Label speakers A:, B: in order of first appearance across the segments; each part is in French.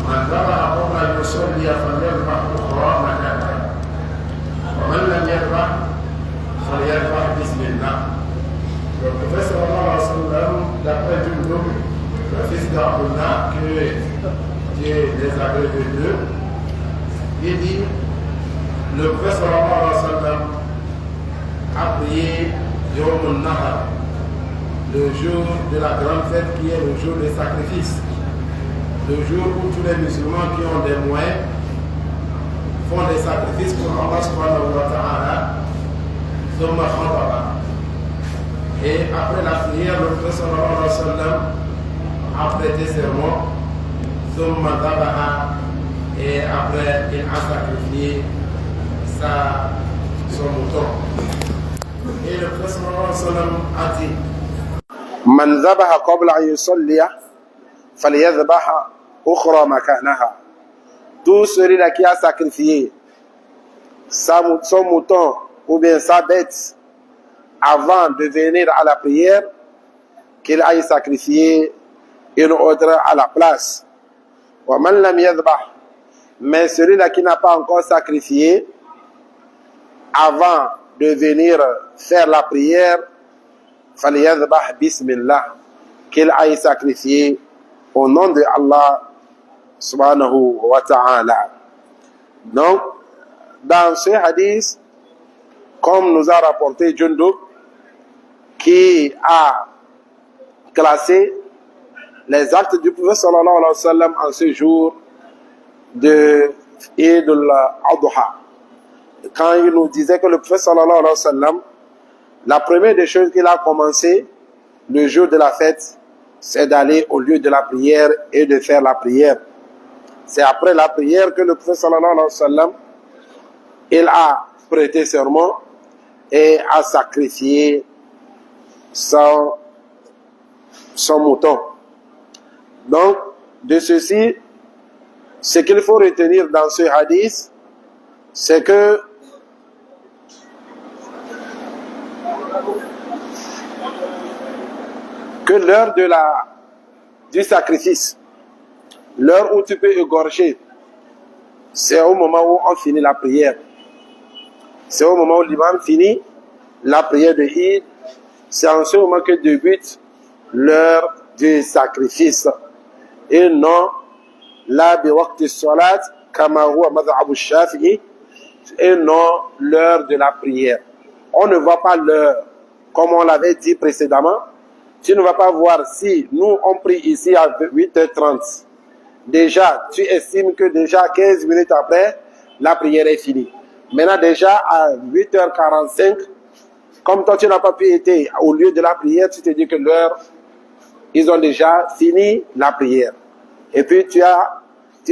A: من ذبح قبل أن يصلي فليذبح أخرى مكانها ومن لم يذبح فليذبح بسم الله. Le prophète sallallahu alayhi wa sallam, d'après Jundub, le fils d'Abdullah, que Dieu les agrée de deux, il dit, le prophète sallallahu alayhi wa sallam a prié Yawm al-Nahar, le jour de la grande fête qui est le jour des sacrifices, le jour où tous les musulmans qui ont des moyens font des sacrifices pour Allah subhanahu wa ta'ala. Et après la prière, le prophète sallallahu alayhi wa sallam a prêté serment, et après il a sacrifié son mouton. Et le prophète sallallahu alayhi wa sallam a dit,
B: من ذبح قبل أن يصلي فليذبح أخرى مكانها. Tout celui-là qui a sacrifié son mouton ou bien sa bête avant de venir à la prière, qu'il aille sacrifier une autre à la place. وَمَنْ لَمْ يَذْبَحْ. Mais celui-là qui n'a pas encore sacrifié avant de venir faire la prière, فَلْيَذْبَحْ بِسْمِ اللَّهِ. Qu'il aille sacrifier au nom de Allah subhanahu wa ta'ala. Donc, dans ce hadith, comme nous a rapporté Jundub, qui a classé les actes du prophète sallallahu alayhi wa sallam en ce jour de Eid al-Adha. Quand il nous disait que le prophète sallallahu alayhi wa sallam, la première des choses qu'il a commencé le jour de la fête, c'est d'aller au lieu de la prière et de faire la prière. C'est après la prière que le prophète sallallahu alayhi wa sallam, il a prêté serment et a sacrifié son mouton. Donc, de ceci, ce qu'il faut retenir dans ce hadith, c'est que l'heure du sacrifice, l'heure où tu peux égorger, c'est au moment où on finit la prière. C'est au moment où l'imam finit la prière de Eid. C'est en ce moment que débute l'heure du sacrifice. Et non, la biwaqti salat, kama huwa madhhab al-Shafi'i, et non l'heure de la prière. On ne voit pas l'heure, comme on l'avait dit précédemment. Tu ne vas pas voir si nous on prie ici à 8h30. Déjà, tu estimes que déjà 15 minutes après, la prière est finie. Maintenant, déjà à 8h45, comme toi tu n'as pas pu être au lieu de la prière, tu te dis que l'heure, ils ont déjà fini la prière. Et puis tu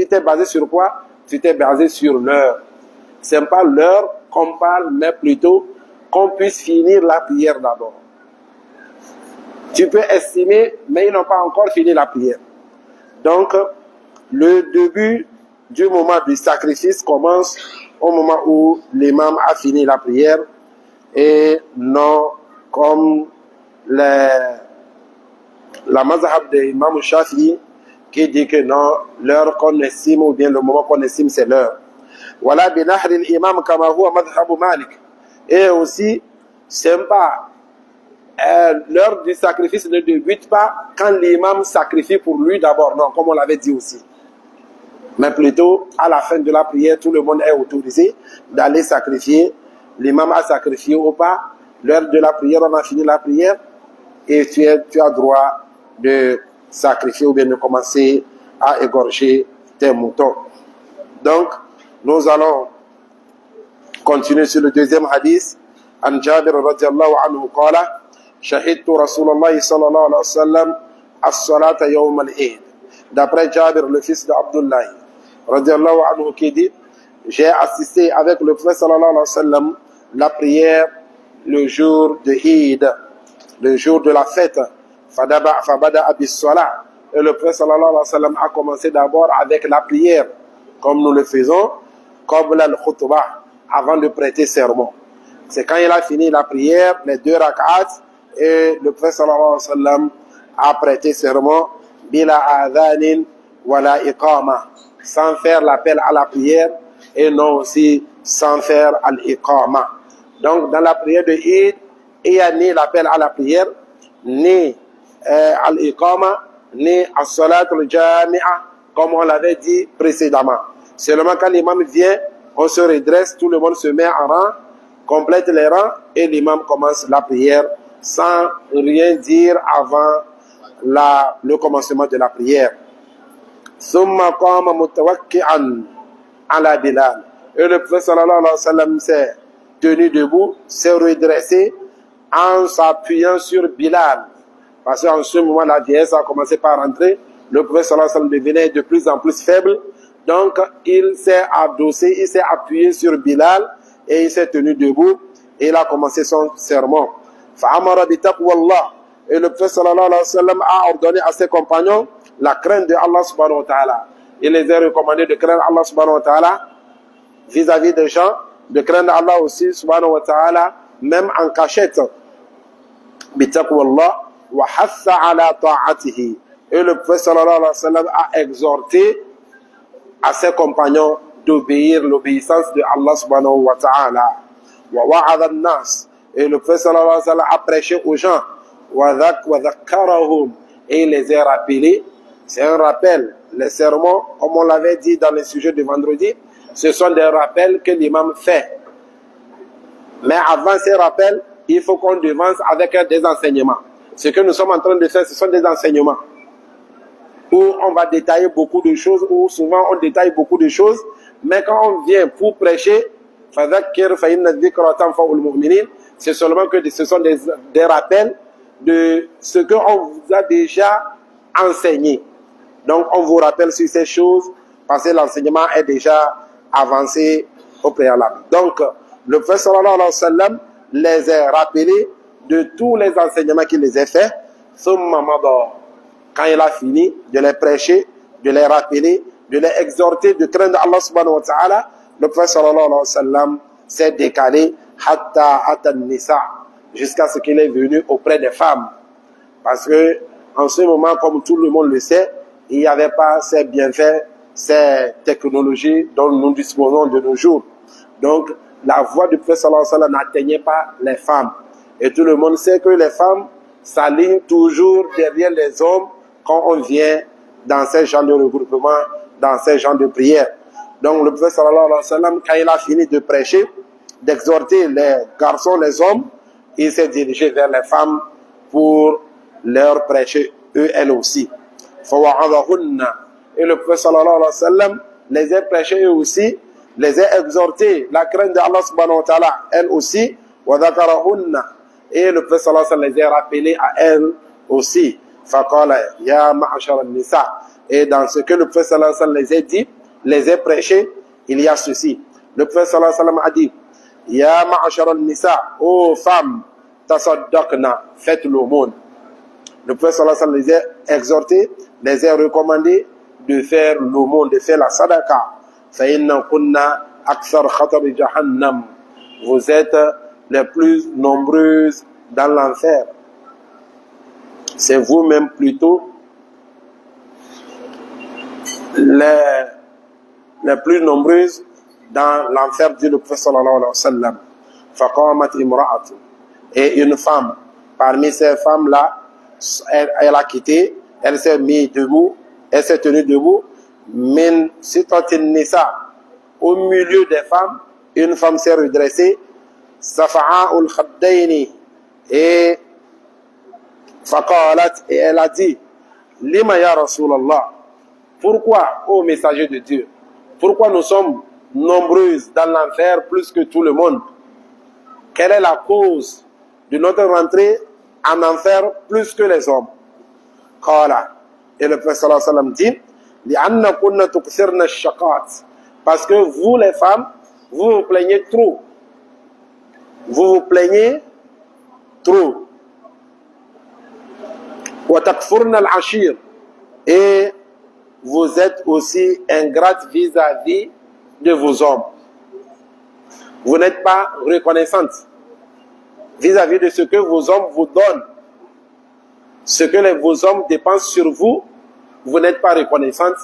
B: t'es basé sur quoi? Tu t'es basé sur l'heure. Ce n'est pas l'heure qu'on parle, mais plutôt qu'on puisse finir la prière d'abord. Tu peux estimer, mais ils n'ont pas encore fini la prière. Donc, le début du moment du sacrifice commence au moment où l'imam a fini la prière et non comme la mazhab de l'imam Shafi'i qui dit que non, l'heure qu'on estime ou bien le moment qu'on estime c'est l'heure. Voilà binahr l'imam kama huwa mazhab Malik. Et aussi, c'est pas l'heure du sacrifice ne débute pas quand l'imam sacrifie pour lui d'abord, non, comme on l'avait dit aussi. Mais plutôt, à la fin de la prière, tout le monde est autorisé d'aller sacrifier. L'imam a sacrifié ou pas. L'heure de la prière, on a fini la prière. Et tu as droit de sacrifier ou bien de commencer à égorger tes moutons. Donc, nous allons continuer sur le deuxième hadith. An Jabir radiallahu anhu qala shahidtu Rasulullah sallallahu alayhi wa sallam as-salata yawm al-Eid. D'après Jabir, le fils d'Abdullah radiallahu anhu qui dit, j'ai assisté avec le prophète sallallahu alayhi wa sallam la prière le jour de Eid, le jour de la fête. Fabada bis-salat. Et le prophète sallallahu alayhi wa sallam a commencé d'abord avec la prière, comme nous le faisons, qabla al-khutbah, avant de prêter serment. C'est quand il a fini la prière, les 2 rak'at, et le prophète sallallahu alayhi wa sallam a prêté serment, bila adhanin wala iqama, sans faire l'appel à la prière et non aussi sans faire al-iqama. Donc dans la prière de Eid, il n'y a ni l'appel à la prière, ni al-iqama, ni as-salat al-jami'a, comme on l'avait dit précédemment. Seulement quand l'imam vient, on se redresse, tout le monde se met en rang, complète les rangs et l'imam commence la prière sans rien dire avant le commencement de la prière. Thumma qama mutawakki'an ala Bilal. Et le prophète sallallahu alayhi wa sallam s'est tenu debout, s'est redressé en s'appuyant sur Bilal. Parce qu'en ce moment, la vieillesse a commencé par rentrer. Le prophète sallallahu alayhi wa sallam devenait de plus en plus faible. Donc, il s'est adossé, il s'est appuyé sur Bilal et il s'est tenu debout et il a commencé son sermon. Fa'amara bi taqwallah. Et le prophète sallallahu alayhi wa sallam a ordonné à ses compagnons la crainte de Allah subhanahu wa ta'ala. Il les a recommandé de craindre Allah subhanahu wa ta'ala vis-à-vis des gens, de craindre Allah aussi subhanahu wa ta'ala, même en cachette. Bi taqwallah wa hatha ala ta'atihi. Et le prophète sallallahu alayhi wa sallam a exhorté à ses compagnons d'obéir l'obéissance de Allah subhanahu wa ta'ala. Wa wa'adha an-nas. Et le prophète sallallahu alayhi wa sallam a prêché aux gens. Wa dhakkarahum. Et il les a rappelés. C'est un rappel. Les sermons, comme on l'avait dit dans les sujets de vendredi, ce sont des rappels que l'imam fait. Mais avant ces rappels, il faut qu'on devance avec des enseignements. Ce que nous sommes en train de faire, ce sont des enseignements. Où on va détailler beaucoup de choses, où souvent on détaille beaucoup de choses, mais quand on vient pour prêcher, c'est seulement que ce sont des rappels de ce qu'on vous a déjà enseigné. Donc on vous rappelle sur ces choses, parce que l'enseignement est déjà avancé au préalable. Donc le prophète sallallahu alayhi wa sallam les a rappelés de tous les enseignements qu'il les a faits. Quand il a fini de les prêcher, de les rappeler, de les exhorter, de craindre Allah subhanahu wa ta'ala, le prophète sallallahu alayhi wa sallam s'est décalé hatta atan nisa, jusqu'à ce qu'il est venu auprès des femmes. Parce que en ce moment, comme tout le monde le sait, il n'y avait pas ces bienfaits, ces technologies dont nous disposons de nos jours. Donc la voix du prophète sallallahu alayhi wa sallam n'atteignait pas les femmes. Et tout le monde sait que les femmes s'alignent toujours derrière les hommes quand on vient dans ces genres de regroupement, dans ces genres de prières. Donc le prophète sallallahu alayhi wa sallam, quand il a fini de prêcher, d'exhorter les garçons, les hommes, il s'est dirigé vers les femmes pour leur prêcher, eux, elles aussi. Et le prophète sallallahu alayhi wa sallam les a prêchés eux aussi, les a exhortés, la crainte d'Allah subhanahu wa ta'ala, elles aussi, et le prophète sallallahu alayhi wa sallam les a rappelés à elles aussi. Faqala ya ma'ashar an-nisa. Et dans ce que le prophète sallallahu alayhi wa sallam les a dit, les a prêchés, il y a ceci. Le prophète sallallahu alayhi wa sallam a dit: ya ma'ashar an-nisa, ô femmes, tasaddaqna, faites l'aumône. Le prophète sallallahu alayhi wa sallam les a exhortés, les a recommandés de faire l'aumône, de faire la sadaqa. Fa inna kunna akthar khatab jahannam. Vous êtes les plus nombreuses dans l'enfer. C'est vous-même plutôt les plus nombreuses dans l'enfer, dit le prophète sallallahu alayhi wa sallam. Faqamat imra'atun. Et une femme, parmi ces femmes-là, elle a quitté, elle s'est mise debout, elle s'est tenue debout. Min sitatin nisa, au milieu des femmes, une femme s'est redressée, safa'a'ul khaddaini, et faqalat, et elle a dit: lima ya Rasulallah, pourquoi, ô messager de Dieu, pourquoi nous sommes nombreuses dans l'enfer plus que tout le monde? Quelle est la cause de notre rentrée en enfer plus que les hommes? Qala, et le prophète sallallahu alayhi wa sallam dit: li'anna kunna tukthirna ash-shaqat, parce que vous les femmes, vous vous plaignez trop. Vous vous plaignez trop. Wa takfurna al-ashir, et vous êtes aussi ingrate vis-à-vis de vos hommes. Vous n'êtes pas reconnaissante vis-à-vis de ce que vos hommes vous donnent. Ce que vos hommes dépensent sur vous, vous n'êtes pas reconnaissante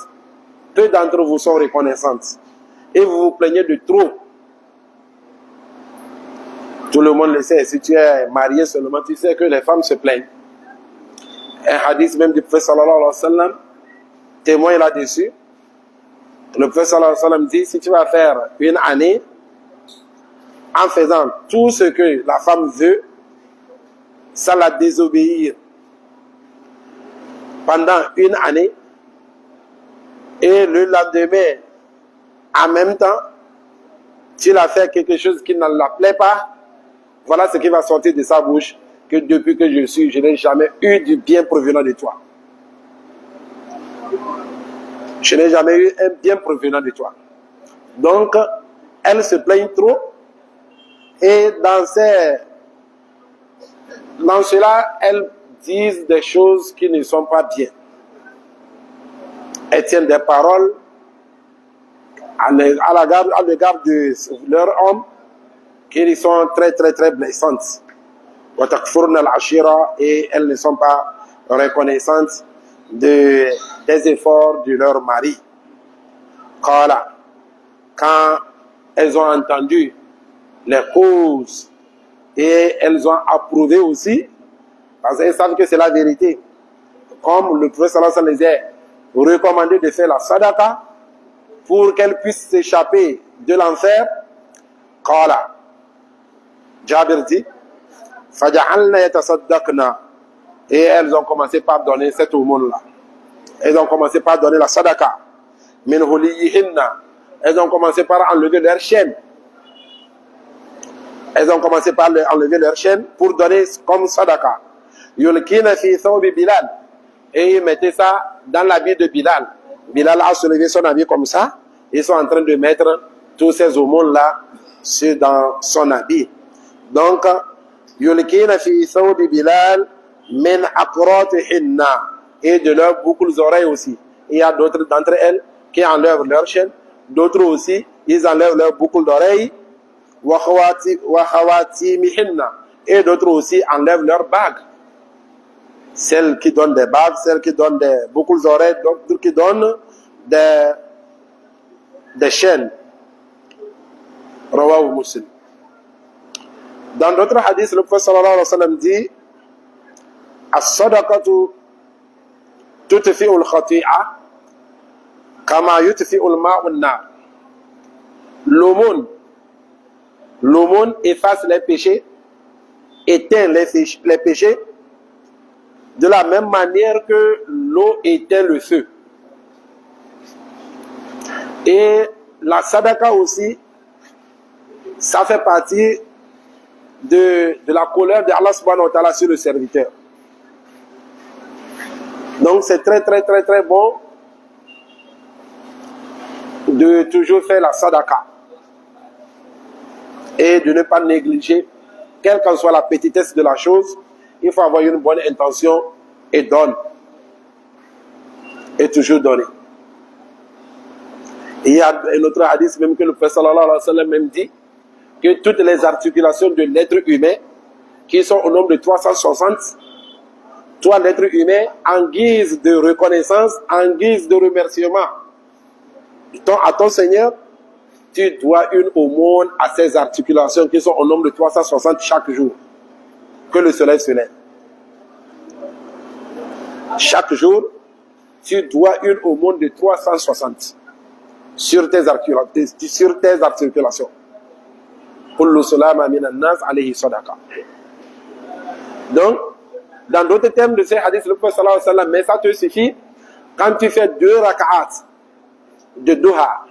B: peu d'entre vous sont reconnaissantes. Et vous vous plaignez de trop. Tout le monde le sait. Si tu es marié seulement, tu sais que les femmes se plaignent. Un hadith même du prophète sallallahu alayhi wa sallam témoigne là-dessus. Le prophète sallallahu alayhi wa sallam dit, si tu vas faire une année en faisant tout ce que la femme veut, sans la désobéir pendant une année, et le lendemain, en même temps, tu l'as fait quelque chose qui ne la plaît pas, voilà ce qui va sortir de sa bouche, que depuis que je n'ai jamais eu du bien provenant de toi. Je n'ai jamais eu un bien provenant de toi. Donc, elles se plaignent trop, et dans cela, elles disent des choses qui ne sont pas bien. Elles tiennent des paroles à l'égard de leur homme qui sont très très très blessantes. Et elles ne sont pas reconnaissantes des efforts de leur mari. Quand elles ont entendu les causes et elles ont approuvé aussi, parce qu'elles savent que c'est la vérité. Comme le prophète sallallahu alayhi wa sallam les a recommandé de faire la sadaqa pour qu'elles puissent s'échapper de l'enfer. Jabir dit, faja'alna yatasaddaqna, et elles ont commencé par donner cette aumône-là. Elles ont commencé par donner la sadaqa. Min huliyihinna, elles ont commencé par enlever leurs chaînes. Elles ont commencé par enlever leurs chaînes pour donner comme sadaqa. Yulkina fi thawbi Bilal, et ils mettaient ça dans l'habit de Bilal. Bilal a soulevé son habit comme ça. Ils sont en train de mettre tous ces aumônes-là dans son habit. Donc, yulkina fi thawbi Bilal min aqratihinna, et de leurs boucles oreilles aussi. Il y a d'autres d'entre elles qui enlèvent leurs chaînes, d'autres aussi, ils enlèvent leurs boucles d'oreilles, wa khawatimihinna, et d'autres aussi enlèvent leurs bagues. Celles qui donnent des bagues, celles qui donnent des boucles d'oreilles, d'autres qui donnent des chaînes. Rawahu Muslim. Dans d'autres hadiths, le prophète sallallahu alayhi wa sallam dit, as-sadaqatu tutfi'u al-khati'a kama yutfi'u al-ma'u an-nar. L'aumône efface les péchés, éteint les péchés, de la même manière que l'eau éteint le feu. Et la sadaqa aussi, ça fait partie de la colère d'Allah subhanahu wa ta'ala sur le serviteur. Donc c'est très très très très bon de toujours faire la sadaqa et de ne pas négliger, quelle qu'en soit la petitesse de la chose. Il faut avoir une bonne intention et donner. Et toujours donner. Il y a un autre hadith même que le prophète sallallahu alayhi wa sallam même dit que toutes les articulations de l'être humain, qui sont au nombre de 360, toi l'être humain, en guise de reconnaissance, en guise de remerciement à ton Seigneur, tu dois une aumône à ces articulations qui sont au nombre de 360 chaque jour que le soleil se lève. Chaque jour, tu dois une aumône de 360 sur tes articulations. Donc, dans d'autres termes de ces hadiths, le prophète sallallahu alayhi wa sallam, mais ça te suffit quand tu fais 2 rak'at de duha,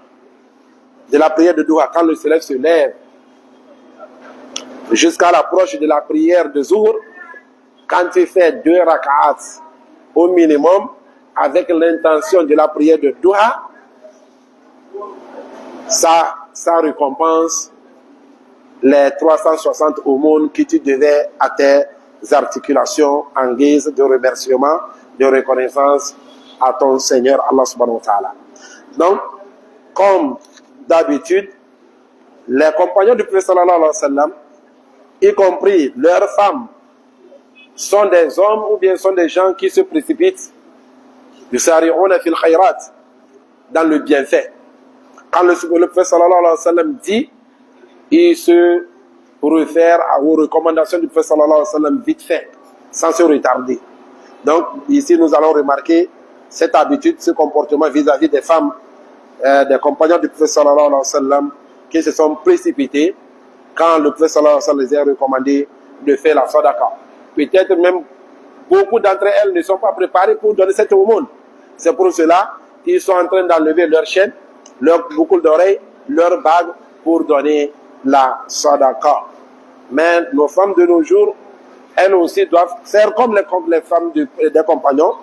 B: de la prière de duha, quand le soleil se lève, jusqu'à l'approche de la prière de Zuhr, quand tu fais 2 rak'at au minimum, avec l'intention de la prière de duha, ça récompense les 360 aumônes que tu devais à tes articulations en guise de remerciement, de reconnaissance à ton Seigneur Allah subhanahu wa ta'ala. Donc, comme d'habitude, les compagnons du prophète sallallahu alayhi wa sallam, y compris leurs femmes, sont des hommes ou bien sont des gens qui se précipitent, yusari'una fil khayrat, dans le bienfait. Quand le prophète sallallahu alayhi wa sallam dit, il se réfère aux recommandations du prophète sallallahu alayhi wa sallam vite fait, sans se retarder. Donc ici nous allons remarquer cette habitude, ce comportement vis-à-vis des femmes, des compagnons du prophète sallallahu alayhi wa sallam, qui se sont précipités quand le prophète sallallahu alayhi wa sallam les a recommandé de faire la sadaqa. Peut-être même beaucoup d'entre elles ne sont pas préparées pour donner cette aumône. C'est pour cela qu'ils sont en train d'enlever leur chaîne, leur boucle d'oreille, leur bague pour donner la sadaqa. Mais nos femmes de nos jours, elles aussi doivent faire comme les femmes des compagnons,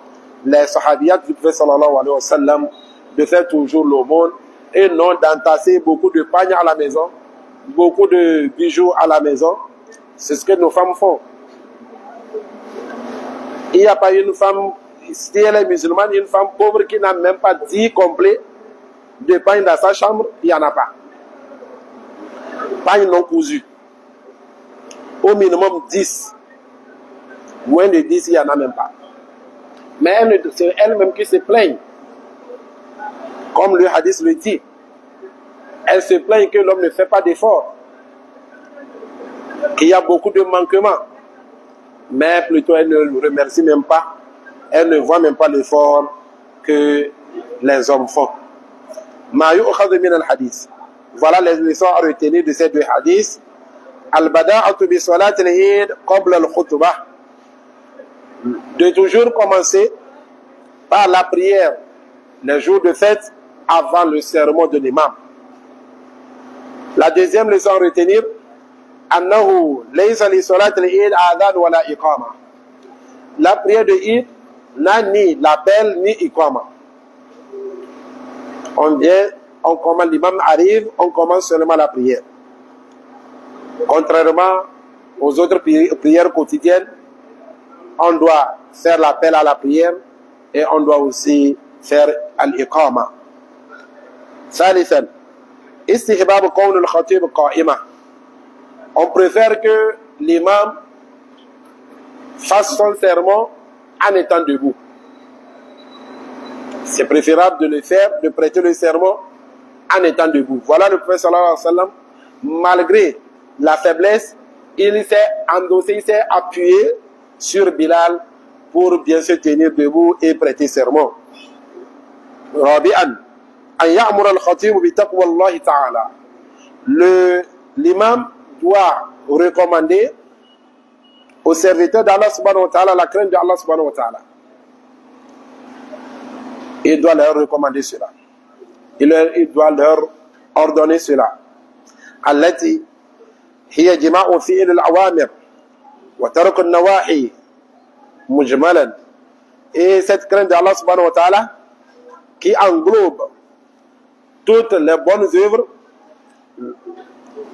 B: les sahabiyat du prophète sallallahu alayhi wa sallam, de faire toujours l'aumône et non d'entasser beaucoup de pagnes à la maison, beaucoup de bijoux à la maison. C'est ce que nos femmes font. Il n'y a pas une femme, si elle est musulmane, une femme pauvre qui n'a même pas 10 complets de pagnes dans sa chambre, il n'y en a pas. Pagnes non cousus. Au minimum 10. Moins de 10, il n'y en a même pas. Mais c'est elle-même qui se plaigne. Comme le hadith le dit. Elle se plaint que l'homme ne fait pas d'efforts. Qu'il y a beaucoup de manquements. Mais plutôt elle ne le remercie même pas. Elle ne voit même pas l'effort que les hommes font. Ma yu'khadhu min al-hadith. Voilà les leçons à retenir de ces deux hadiths. Al-bada'atu bi salat al-eid qabla al-khutbah. De toujours commencer par la prière les jours de fête avant le sermon de l'imam. La deuxième leçon à retenir, annahu laysa li salat al-eid adhan wa la iqama. La prière de Eid n'a ni l'appel ni iqama. On commence, l'imam arrive, on commence seulement la prière. Contrairement aux autres prières quotidiennes, on doit faire l'appel à la prière et on doit aussi faire al-iqama. ثالثا استحباب كون الخطيب قائما. On préfère que l'imam fasse son sermon en étant debout. C'est préférable de le faire, de prêter le sermon en étant debout. Voilà le prophète sallallahu alayhi wa sallam, malgré la faiblesse, il s'est endossé, il s'est appuyé sur Bilal pour bien se tenir debout et prêter sermon. Rabi'an, an ya'mur al-khatib bi taqwa Allah ta'ala. L'imam doit recommander aux serviteurs d'Allah subhanahu wa ta'ala la crainte d'Allah subhanahu wa ta'ala. Il doit leur recommander cela. Il doit leur ordonner cela. Allati hiya jima'u fi'l al-awamir wa tark an-nawahi mujmalan. Et cette crainte d'Allah subhanahu wa ta'ala qui englobe toutes les bonnes œuvres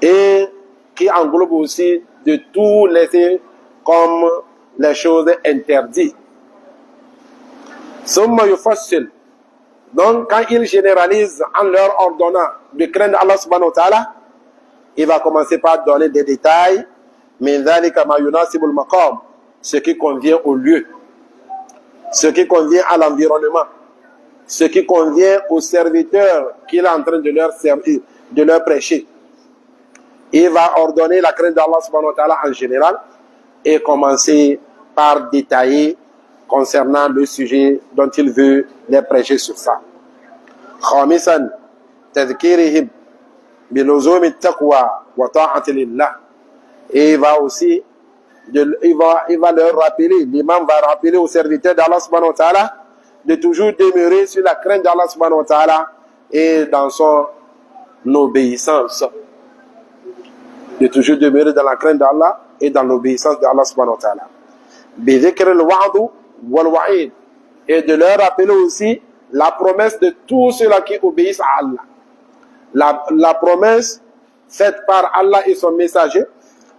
B: et qui englobe aussi de tout laisser comme les choses interdites. Summa yufassil. Donc quand il généralise en leur ordonnant de craindre Allah subhanahu wa ta'ala, il va commencer par donner des détails, min dhalika ma yunasibul maqam, ce qui convient au lieu, ce qui convient à l'environnement, ce qui convient aux serviteurs qu'il est en train de leur servir, de leur prêcher. Il va ordonner la crainte d'Allah subhanahu wa ta'ala en général et commencer par détailler concernant le sujet dont il veut les prêcher sur ça. Khamisan tadhkirihim biluzum at-taqwa wa ta'ati lillah. Et il va aussi il va leur rappeler, l'imam va rappeler aux serviteurs d'Allah subhanahu wa ta'ala de toujours demeurer sur la crainte d'Allah subhanahu wa ta'ala et dans son obéissance. De toujours demeurer dans la crainte d'Allah et dans l'obéissance d'Allah subhanahu wa ta'ala. Bidhikr al-wa'd wal-wa'id. Et de leur rappeler aussi la promesse de tous ceux-là qui obéissent à Allah. La promesse faite par Allah et son messager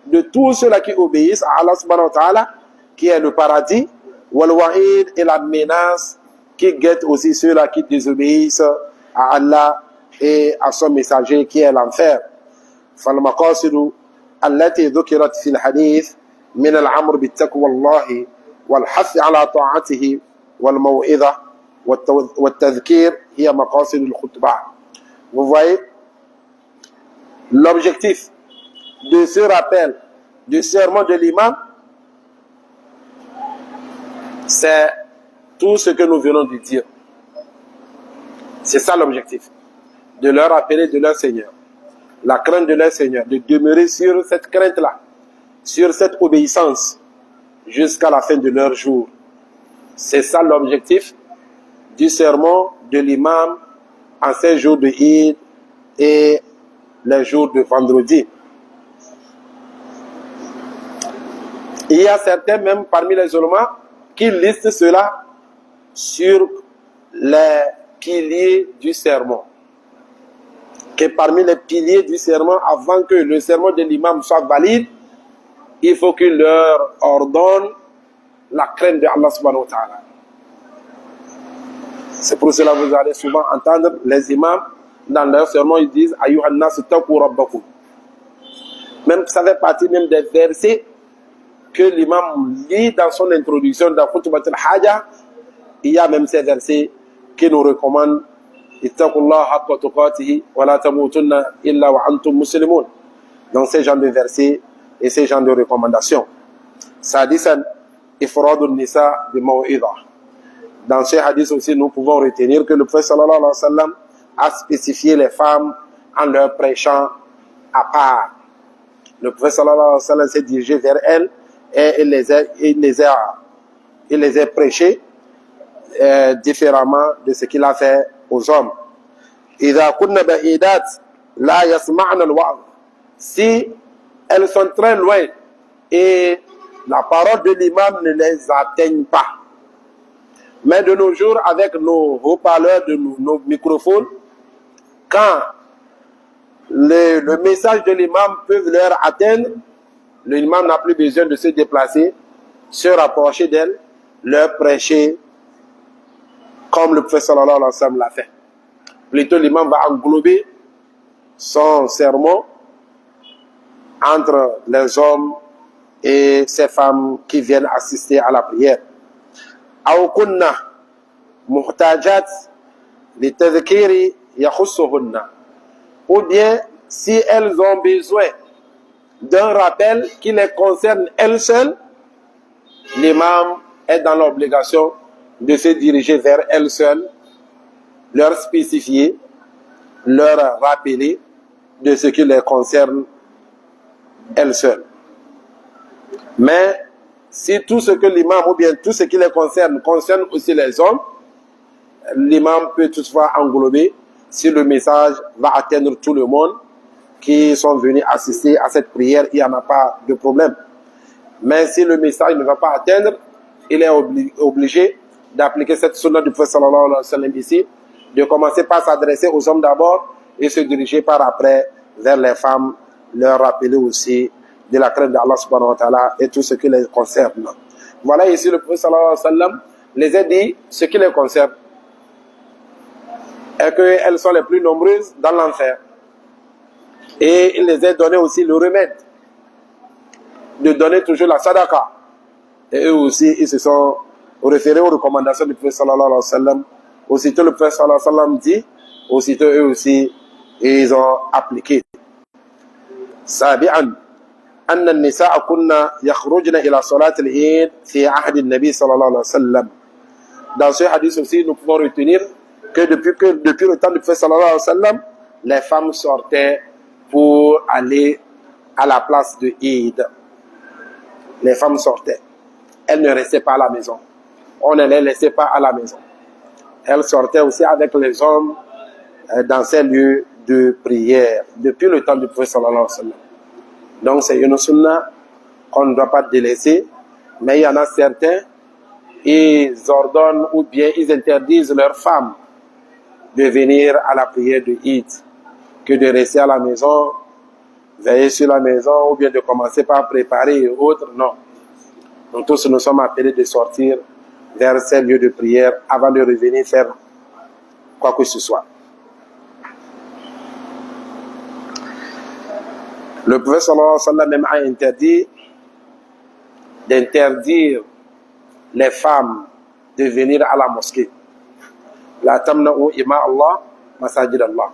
B: de tous ceux-là qui obéissent à Allah subhanahu wa ta'ala, qui est le paradis, wal-wa'id, et la menace qui guette aussi ceux-là qui désobéissent à Allah et à son messager qui est l'enfer. فالمقاصد التي ذكرت في الحديث من الأمر بالتقوى الله والحث على طاعته والموعظة والتذكير هي مقاصد الخطبة. Vous voyez, l'objectif de ce rappel du sermon de l'imam, c'est tout ce que nous venons de dire. C'est ça l'objectif, de leur rappeler de leur Seigneur, la crainte de leur Seigneur, de demeurer sur cette crainte-là, sur cette obéissance jusqu'à la fin de leur jour. C'est ça l'objectif du sermon de l'imam en ces jours de Eid et les jours de vendredi. Il y a certains même parmi les ulémas qui listent cela sur les piliers du sermon. Que parmi les piliers du sermon, avant que le sermon de l'imam soit valide, il faut qu'il leur ordonne la crainte de Allah subhanahu wa ta'ala. C'est pour cela que vous allez souvent entendre les imams dans leur sermon, ils disent Ayyuhan nas taqu rabbakum. Même ça fait partie même des versets que l'imam lit dans son introduction dans Khutbat al-Haja. Il y a même ces versets qui nous recommandent Ittaqullah haqqa tuqatihi wa la tamutunna illa wa antum muslimun. Donc ces genres de versets et ces genres de recommandations. Sadisan ifradun nisa bi maw'idha. Dans ce hadith aussi, nous pouvons retenir que le prophète sallallahu alayhi wa sallam a spécifié les femmes en leur prêchant à part. Le prophète sallallahu alayhi wa sallam s'est dirigé vers elles et il les a prêchés différemment de ce qu'il a fait aux hommes. إذا كنا بعيدات لا يسمعن الوعظ. Si elles sont très loin et la parole de l'imam ne les atteigne pas. Mais de nos jours, avec nos haut-parleurs, nos microphones, quand le message de l'imam peut leur atteindre, l'imam n'a plus besoin de se déplacer, se rapprocher d'elle, leur prêcher comme le prophète sallallahu alayhi wa sallam l'a fait. Plutôt, l'imam va englober son sermon entre les hommes et ces femmes qui viennent assister à la prière. أو كنا محتاجات للتذكير يخصهن. Ou bien, si elles ont besoin d'un rappel qui les concerne elles seules, l'imam est dans l'obligation de se diriger vers elles seules, leur spécifier, leur rappeler de ce qui les concerne elles seules. Mais si tout ce que l'imam ou bien tout ce qui les concerne aussi les hommes, l'imam peut toutefois englober si le message va atteindre tout le monde qui sont venus assister à cette prière, il n'y en a pas de problème. Mais si le message ne va pas atteindre, il est obligé d'appliquer cette sunna du prophète sallallahu alayhi wa sallam ici, de commencer par s'adresser aux hommes d'abord et se diriger par après vers les femmes, leur rappeler aussi de la crainte d'Allah subhanahu wa ta'ala et tout ce qui les concerne. Voilà ici le prophète sallallahu alayhi wa sallam les a dit ce qui les concerne et qu'elles sont les plus nombreuses dans l'enfer. Et il les a donné aussi le remède de donner toujours la sadaqa. Et eux aussi, ils se sont référés aux recommandations du prophète sallallahu alayhi wa sallam. Aussitôt le prophète sallallahu alayhi wa sallam dit, aussitôt eux aussi, ils ont appliqué. Sabi'an. أن النساء كنا يخرجن إلى صلاة العيد في عهد النبي صلى الله عليه وسلم. Dans ce hadith aussi, nous pouvons retenir que depuis le temps du prophète sallallahu alayhi wa sallam, les femmes sortaient pour aller à la place de Eid. Les femmes sortaient. Elles ne restaient pas à la maison. On ne les laissait pas à la maison. Elles sortaient aussi avec les hommes dans ces lieux de prière depuis le temps du prophète sallallahu alayhi wa sallam. Donc c'est une sunna qu'on ne doit pas délaisser, mais il y en a certains, ils ordonnent ou bien ils interdisent leurs femmes de venir à la prière de Eid, que de rester à la maison, veiller sur la maison ou bien de commencer par préparer et autres. Non. Nous tous nous sommes appelés de sortir vers ces lieux de prière avant de revenir faire quoi que ce soit. Le prophète sallallahu alayhi wa sallam même a interdit d'interdire les femmes de venir à la mosquée. La tamna'u ima Allah, masajid Allah.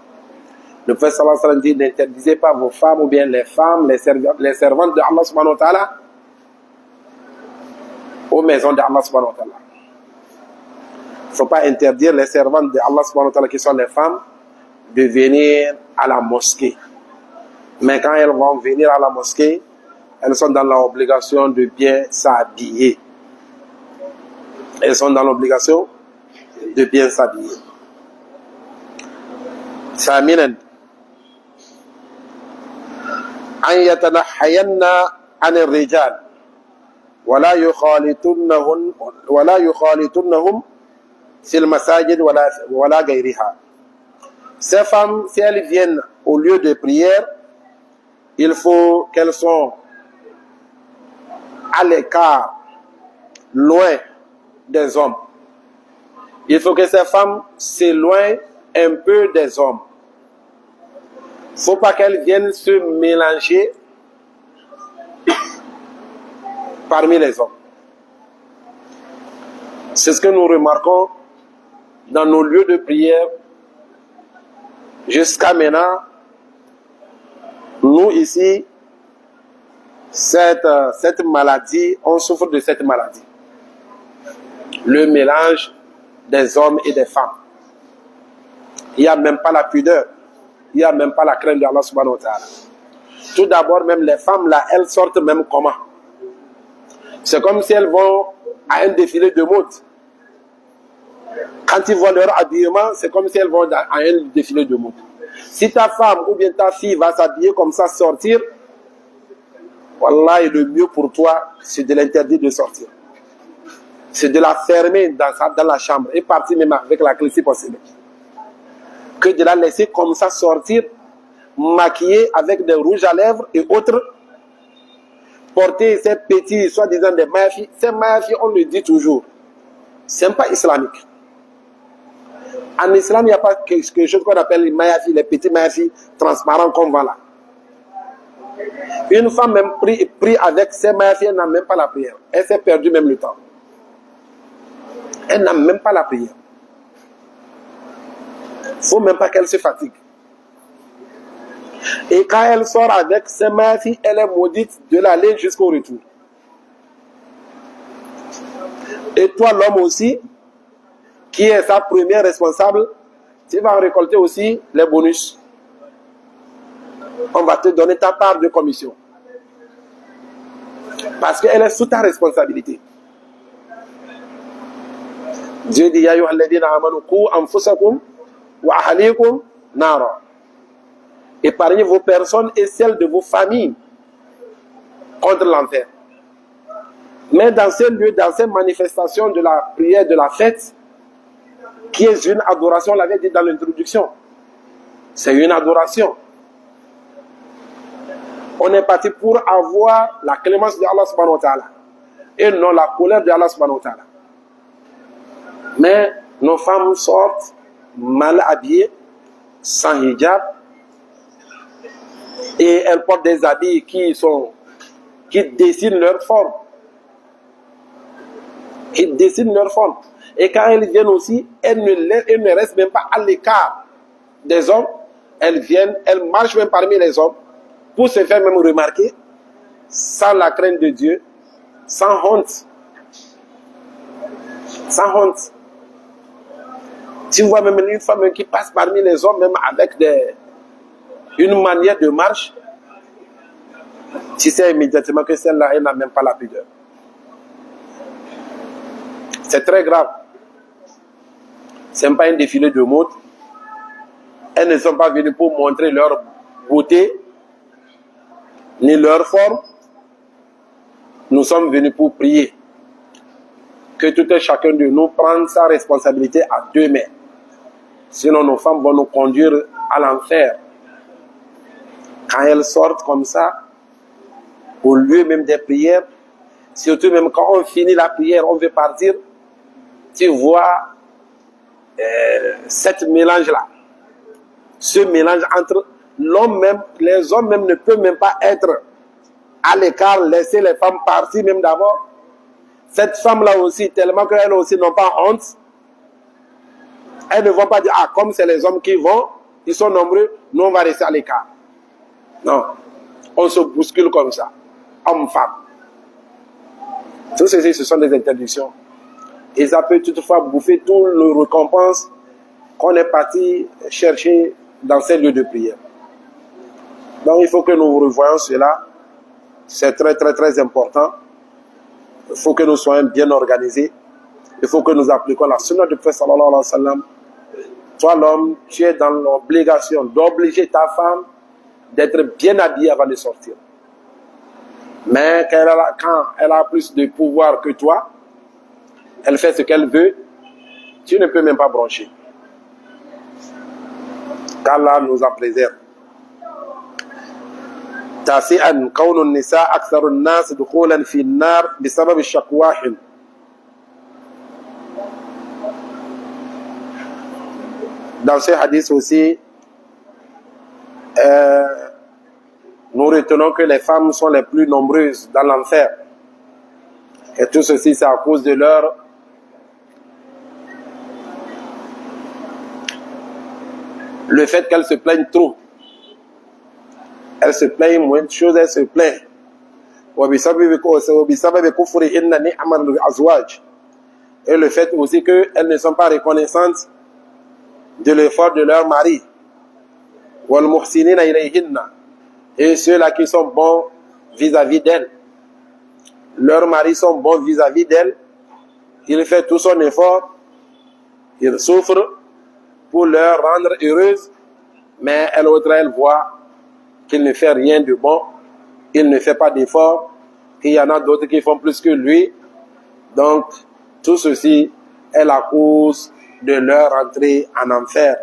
B: Le prophète sallallahu alayhi wa sallam dit, n'interdisez pas vos femmes ou bien les femmes, les servantes de Allah subhanahu wa ta'ala aux maisons de Allah subhanahu wa ta'ala. Il ne faut pas interdire les servantes de Allah subhanahu wa ta'ala qui sont les femmes de venir à la mosquée. Mais quand elles vont venir à la mosquée, elles sont dans l'obligation de bien s'habiller. Elles sont dans l'obligation de bien s'habiller. ثامنا أن يتنحين عن الرجال ولا يخالطنهم في المساجد ولا غيرها. Ces femmes, si elles viennent au lieu de prière, il faut qu'elles soient à l'écart, loin des hommes. Il faut que ces femmes s'éloignent un peu des hommes. Il ne faut pas qu'elles viennent se mélanger parmi les hommes. C'est ce que nous remarquons dans nos lieux de prière. Jusqu'à maintenant, nous ici, cette maladie, on souffre de cette maladie. Le mélange des hommes et des femmes. Il n'y a même pas la pudeur. Il n'y a même pas la crainte de Allah subhanahu wa ta'ala. Tout d'abord, même les femmes là, elles sortent même comment? C'est comme si elles vont à un défilé de mode. Quand ils voient leur habillement, c'est comme si elles vont à un défilé de mode. Si ta femme ou bien ta fille va s'habiller comme ça, sortir, Wallah, le mieux pour toi, c'est de l'interdire de sortir. C'est de la fermer dans la chambre et partir même avec la clé si possible. Que de la laisser comme ça sortir, maquillée avec des rouges à lèvres et autres, porter ces petits, soi-disant des mayafi. Ces mayafi, on le dit toujours, ce n'est pas islamique. En islam, il n'y a pas quelque chose qu'on appelle les mayafi, les petits mayafi transparents qu'on voit là. Une femme même prie avec ses mayafi, elle n'a même pas la prière. Elle s'est perdue même le temps. Elle n'a même pas la prière. Il ne faut même pas qu'elle se fatigue. Et quand elle sort avec ses mayafi, elle est maudite de l'aller jusqu'au retour. Et toi, l'homme aussi, qui est sa première responsable, tu vas récolter aussi les bonus. On va te donner ta part de commission. Parce qu'elle est sous ta responsabilité. Dieu dit, Ya ayyuhalladhina amanu qu anfusakum wa ahlikum nara. Épargnez vos personnes et celles de vos familles contre l'enfer. Mais dans ces lieux, dans ces manifestations de la prière, de la fête, qui est une adoration, on l'avait dit dans l'introduction, c'est une adoration. On est parti pour avoir la clémence de Allah subhanahu wa ta'ala et non la colère de Allah subhanahu wa ta'ala. Mais nos femmes sortent mal habillées, sans hijab, et elles portent des habits qui dessinent leur forme. Qui dessinent leur forme. Et quand elles viennent aussi, elles ne restent même pas à l'écart des hommes. Elles viennent, elles marchent même parmi les hommes pour se faire même remarquer, sans la crainte de Dieu, sans honte. Sans honte. Tu vois même une femme qui passe parmi les hommes, même avec une manière de marche, tu sais immédiatement que celle-là, elle n'a même pas la pudeur. C'est très grave. Ce n'est pas un défilé de mode. Elles ne sont pas venues pour montrer leur beauté, ni leur forme. Nous sommes venus pour prier. Que tout un chacun de nous prenne sa responsabilité à deux mains. Sinon, nos femmes vont nous conduire à l'enfer. Quand elles sortent comme ça, au lieu même des prières, surtout même quand on finit la prière, on veut partir, tu vois cette mélange-là. Ce mélange entre l'homme même, les hommes même ne peuvent même pas être à l'écart, laisser les femmes partir même d'abord. Cette femme-là aussi, tellement qu'elles aussi n'ont pas honte, elles ne vont pas dire, ah, comme c'est les hommes qui vont, ils sont nombreux, nous on va rester à l'écart. Non, on se bouscule comme ça, homme-femme. Tout ceci, ce sont des interdictions. Et ça peut toutefois bouffer tout le récompense qu'on est parti chercher dans ces lieux de prière. Donc il faut que nous revoyions cela. C'est très très très important. Il faut que nous soyons bien organisés. Il faut que nous appliquions la sunna du prophète sallallahu alayhi wa sallam. Toi l'homme, tu es dans l'obligation d'obliger ta femme d'être bien habillée avant de sortir. Mais quand elle a plus de pouvoir que toi, elle fait ce qu'elle veut, tu ne peux même pas broncher. qu'Allah nous en préserve. تاسعا كون النساء أكثر الناس دخولا في النار بسبب الشكواهم. Dans ce hadith aussi, nous retenons que les femmes sont les plus nombreuses dans l'enfer. Et tout ceci, c'est à cause de leur le fait qu'elles se plaignent trop. Elles se plaignent moins de choses, elles se plaignent. Et le fait aussi qu'elles ne sont pas reconnaissantes de l'effort de leur mari. Et ceux-là qui sont bons vis-à-vis d'elles. Leurs maris sont bons vis-à-vis d'elles. Il fait tout son effort. Il souffre pour leur rendre heureuses. Mais elle voit qu'il ne fait rien de bon. Il ne fait pas d'effort. Il y en a d'autres qui font plus que lui. Donc, tout ceci est la cause de leur entrée en enfer.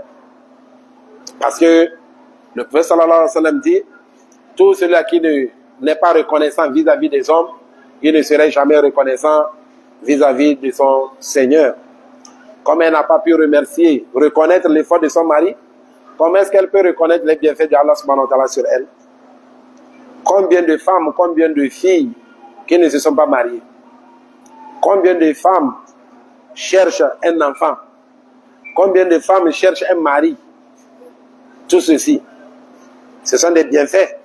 B: Parce que le prophète sallallahu alayhi wa sallam dit, tout celui qui n'est pas reconnaissant vis-à-vis des hommes, il ne serait jamais reconnaissant vis-à-vis de son Seigneur. Comme elle n'a pas pu reconnaître l'effort de son mari, comment est-ce qu'elle peut reconnaître les bienfaits d'Allah subhanahu wa ta'ala sur elle? Combien de femmes, combien de filles qui ne se sont pas mariées? Combien de femmes cherchent un enfant? Combien de femmes cherchent un mari? Tout ceci, ce sont des bienfaits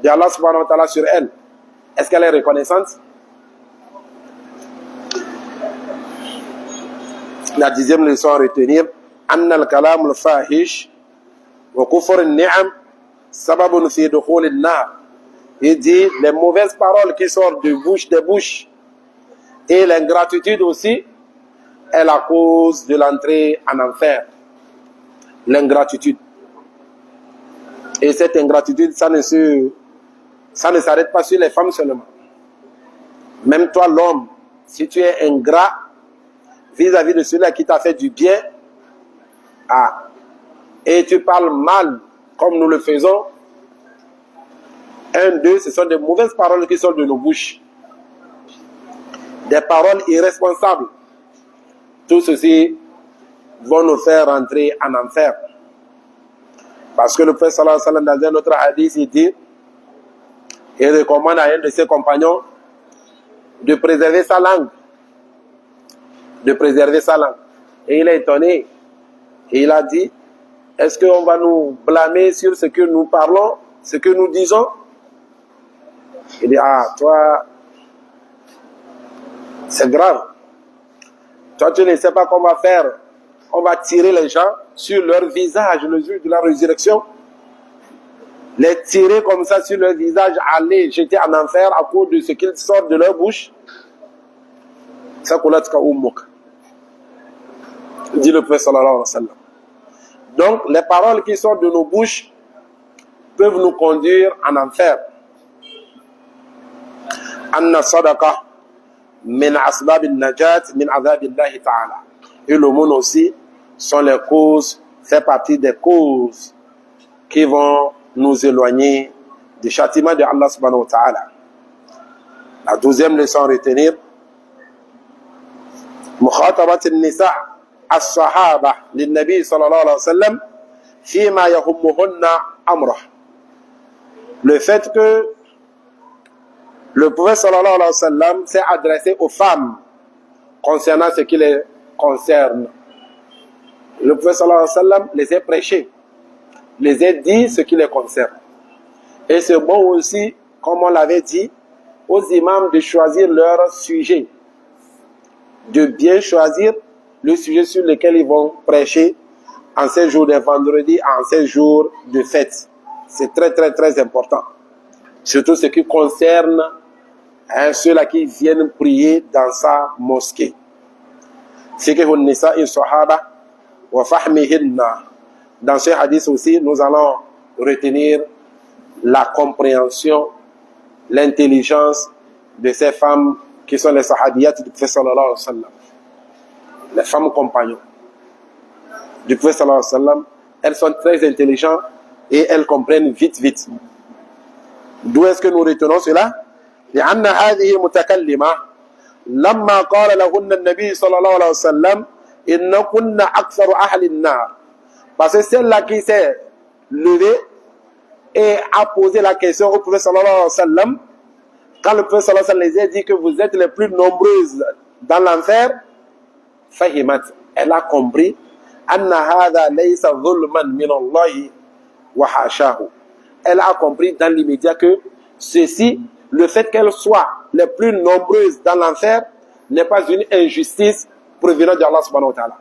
B: d'Allah subhanahu wa ta'ala sur elle. Est-ce qu'elle est reconnaissante? La 10e leçon à retenir, أن الكلام الفاحش وكفر النعم سبب في دخول النار. Il dit les mauvaises paroles qui sortent des bouches et l'ingratitude aussi est la cause de l'entrée en enfer. L'ingratitude. Et cette ingratitude, ça ne s'arrête pas sur les femmes seulement. Même toi, l'homme, si tu es ingrat vis-à-vis de celui qui t'a fait du bien, et tu parles mal comme nous le faisons, 1, 2, ce sont des mauvaises paroles qui sortent de nos bouches. Des paroles irresponsables. Tout ceci vont nous faire rentrer en enfer. Parce que le prophète sallallahu alayhi wa sallam, dans un autre hadith, il dit, il recommande à un de ses compagnons de préserver sa langue. De préserver sa langue. Et il est étonné. Et il a dit, est-ce qu'on va nous blâmer sur ce que nous parlons, ce que nous disons? Il dit, toi, c'est grave. Toi, tu ne sais pas qu'on va faire. On va tirer les gens sur leur visage le jour de la résurrection. Les tirer comme ça sur leur visage, aller jeter en enfer à cause de ce qu'ils sortent de leur bouche. Ça, dit le prophète sallallahu alayhi wa sallam. Donc, les paroles qui sortent de nos bouches peuvent nous conduire en enfer. Anna sadaqa min asbab al-najat min azab Allah ta'ala. Et l'aumône aussi sont les causes, fait partie des causes qui vont nous éloigner du châtiment de Allah subhanahu wa ta'ala. La 12e leçon à retenir, مخاطبة النساء الصحابة للنبي صلى الله عليه وسلم فيما يهمهن أمره. Le fait que le prophète sallallahu alayhi wa sallam s'est adressé aux femmes concernant ce qui les concerne. Le prophète sallallahu alayhi wa sallam les a prêchés, les a dit ce qui les concerne. Et c'est bon aussi, comme on l'avait dit, aux imams de choisir leur sujet, de bien choisir le sujet sur lequel ils vont prêcher en ces jours de vendredi, en ces jours de fête. C'est très très très important. Surtout ce qui concerne ceux-là qui viennent prier dans sa mosquée. Dans ce hadith aussi, nous allons retenir la compréhension, l'intelligence de ces femmes qui sont les sahabiyat du prophète sallallahu alayhi wa sallam. Les femmes compagnons du prophète sallallahu alayhi wa sallam, elles sont très intelligentes et elles comprennent vite. D'où est-ce que nous retenons cela? لأن هذه المتكلمة لما قال لهن النبي صلى الله عليه وسلم إن كن أكثر أهل النار. Parce que celle-là qui s'est levée et a posé la question au prophète sallallahu alayhi wa sallam, quand le prophète sallallahu alayhi wa sallam les a dit que vous êtes les plus nombreuses dans l'enfer, fahimat, elle a compris anna hadha laysa dhulman min Allah wa hashahu. Elle a compris dans l'immédiat que ceci, le fait qu'elles soient les plus nombreuses dans l'enfer, n'est pas une injustice provenant d'Allah subhanahu wa ta'ala.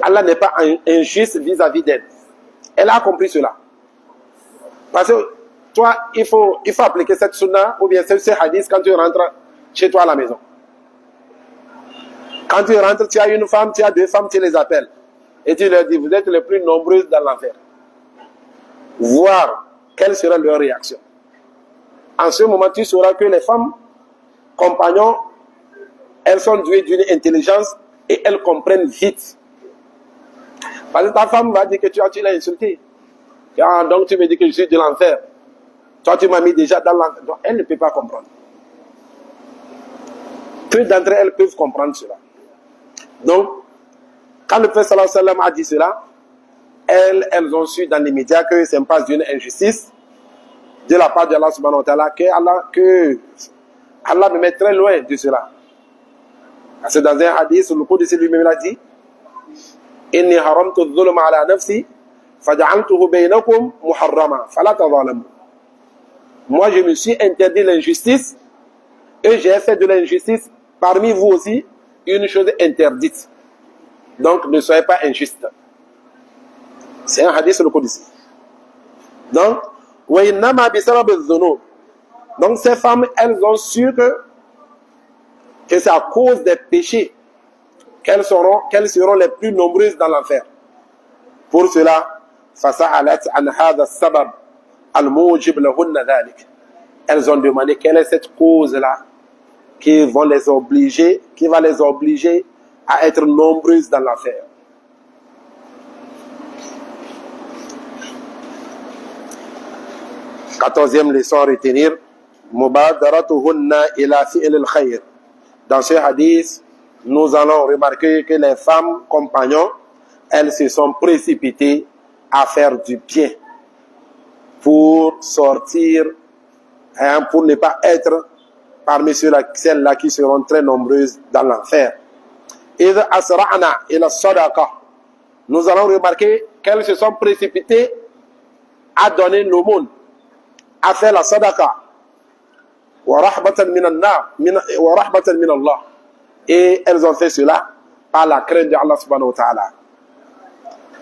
B: Allah n'est pas injuste vis-à-vis d'elle. Elle a compris cela. Parce que toi, il faut appliquer cette sunna ou bien ce hadith quand tu rentres chez toi à la maison. Quand tu rentres, tu as une femme, tu as deux femmes, tu les appelles. Et tu leur dis, vous êtes les plus nombreuses dans l'enfer. Voir quelle sera leur réaction. En ce moment, tu sauras que les femmes compagnons, elles sont douées d'une intelligence et elles comprennent vite. Parce que ta femme va dire que tu l'as insulté. Donc tu me dis que je suis de l'enfer. Toi, tu m'as mis déjà dans l'enfer. Donc elle ne peut pas comprendre. Peu d'entre elles peuvent comprendre cela. Donc, quand le prophète sallallahu alayhi wa sallam a dit cela, elles ont su dans l'immédiat que ce n'est pas une injustice de la part d'Allah subhanahu wa ta'ala, que Allah me met très loin de cela. Parce que dans un hadith, le Qudsi lui-même l'a dit, Inni haramtu dhulma ala nafsi, faja'altuhu baynakum muharrama, fala tadhalamu. Moi, je me suis interdit l'injustice et j'ai fait de l'injustice parmi vous aussi une chose interdite. Donc, ne soyez pas injustes. C'est un hadith le Qudsi. Donc, donc ces femmes, elles ont su que c'est à cause des péchés qu'elles seront les plus nombreuses dans l'enfer. Pour cela, elles ont demandé quelle est cette cause-là qui va les obliger à être nombreuses dans l'enfer. Quatorzième leçon à retenir, mubadaratuhunna ila fi'l al-khayr. Dans ce hadith, nous allons remarquer que les femmes compagnons, elles se sont précipitées à faire du bien pour sortir, pour ne pas être parmi celles-là qui seront très nombreuses dans l'enfer. إذا أسرعنا إلى الصدقة. Nous allons remarquer qu'elles se sont précipitées à donner l'aumône, à faire la sadaqa, wa rahbatan min Allah, et elles ont fait cela par la crainte d'Allah subhanahu wa ta'ala.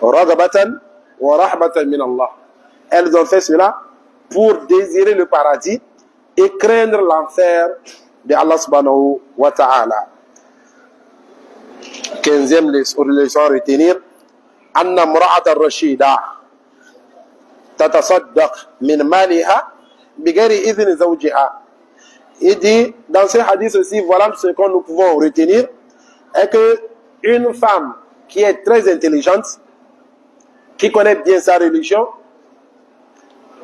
B: Ragabatan wa rahbatan min Allah. Elles ont fait cela pour désirer le paradis et craindre l'enfer d'Allah subhanahu wa ta'ala. 15e leçon à retenir, anna mura'at ar-rashida tatasaddaq min maliha bighayri idhni zawjiha. Il dit dans ce hadith aussi, voilà ce que nous pouvons retenir, est que une femme qui est très intelligente, qui connaît bien sa religion,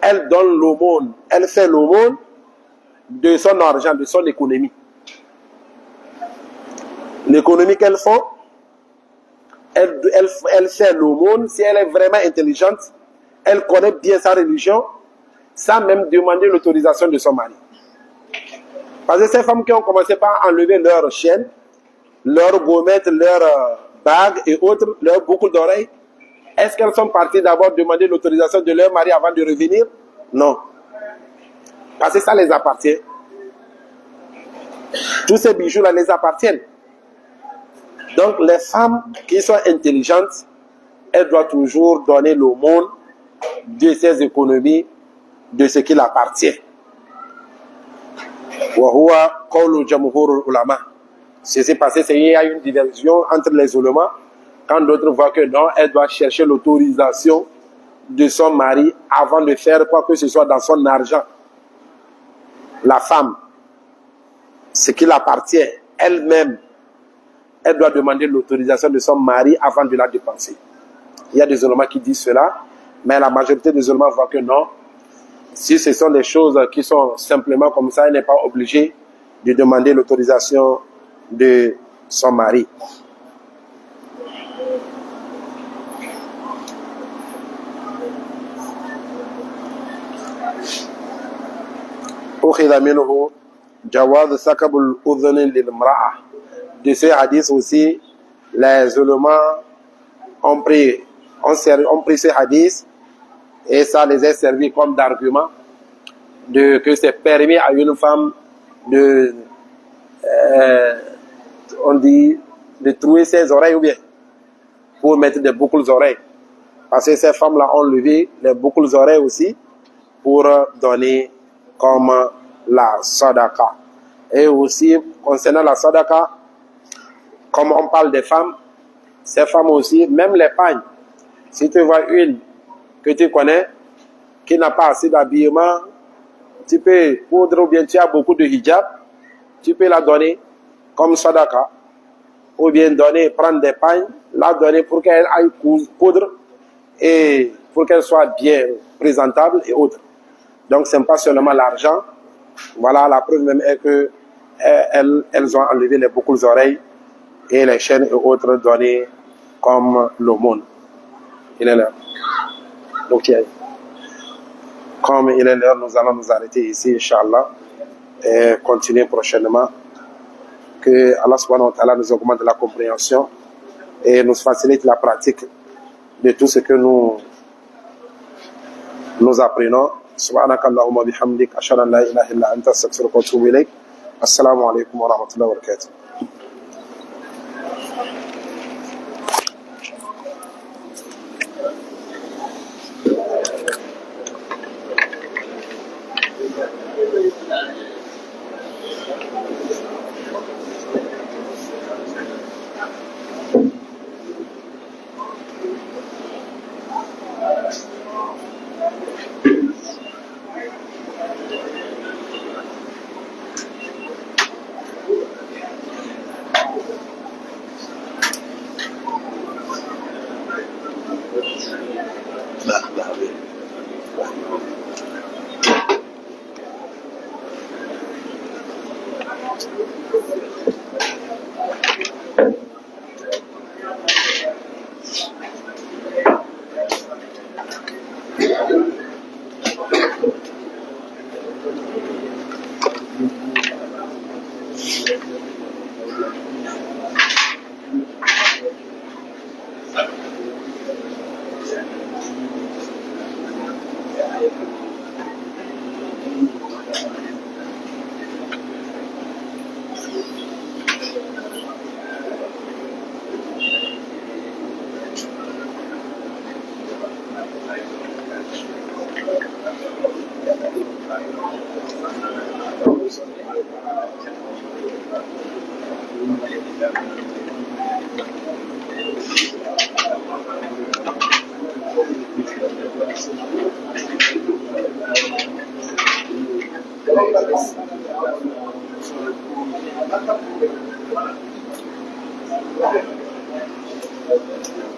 B: elle donne l'aumône, elle fait l'aumône de son argent, de son économie. L'économie qu'elle fait, elle fait l'aumône, si elle est vraiment intelligente, elle connaît bien sa religion, sans même demander l'autorisation de son mari. Parce que ces femmes qui ont commencé par enlever leurs chaînes, leurs gommettes, leurs bagues et autres, leurs boucles d'oreilles, est-ce qu'elles sont parties d'abord demander l'autorisation de leur mari avant de revenir? Non. Parce que ça les appartient. Tous ces bijoux-là les appartiennent. Donc les femmes qui sont intelligentes, elles doivent toujours donner l'aumône de ses économies, de ce qui l'appartient. C'est passé, c'est qu'il y a une diversion entre les ulémas, quand d'autres voient que non, elle doit chercher l'autorisation de son mari avant de faire quoi que ce soit dans son argent. La femme, ce qui l'appartient, elle-même, elle doit demander l'autorisation de son mari avant de la dépenser. Il y a des ulémas qui disent cela, mais la majorité des ulémas voient que non. Si ce sont des choses qui sont simplement comme ça, elle n'est pas obligée de demander l'autorisation de son mari. De ce hadith aussi, les ulémas ont pris ce hadith et ça les a servi comme d'argument que c'est permis à une femme de trouver ses oreilles ou bien pour mettre des boucles d'oreilles. Parce que ces femmes-là ont levé les boucles d'oreilles aussi pour donner comme la sadaqa. Et aussi, concernant la sadaqa, comme on parle des femmes, ces femmes aussi, même les pagnes, si tu vois une que tu connais, qui n'a pas assez d'habillement, tu peux coudre ou bien tu as beaucoup de hijab, tu peux la donner comme sadaqa, ou bien prendre des pagnes, la donner pour qu'elle aille coudre et pour qu'elle soit bien présentable et autres. Donc ce n'est pas seulement l'argent. Voilà, la preuve même est que elles ont enlevé les boucles d'oreilles et les chaînes et autres données comme l'aumône. Il est l'heure. Donc, comme il est l'heure, nous allons nous arrêter ici, Inch'Allah, et continuer prochainement. Que Allah subhanahu wa ta'ala nous augmente la compréhension et nous facilite la pratique de tout ce que nous apprenons. Subhanaka Allahumma bihamdik, ashhadu an la ilaha illa anta, astaghfiruka wa atubu ilayk. Assalamu alaikum wa rahmatullahi wa barakatuh.
A: Gracias.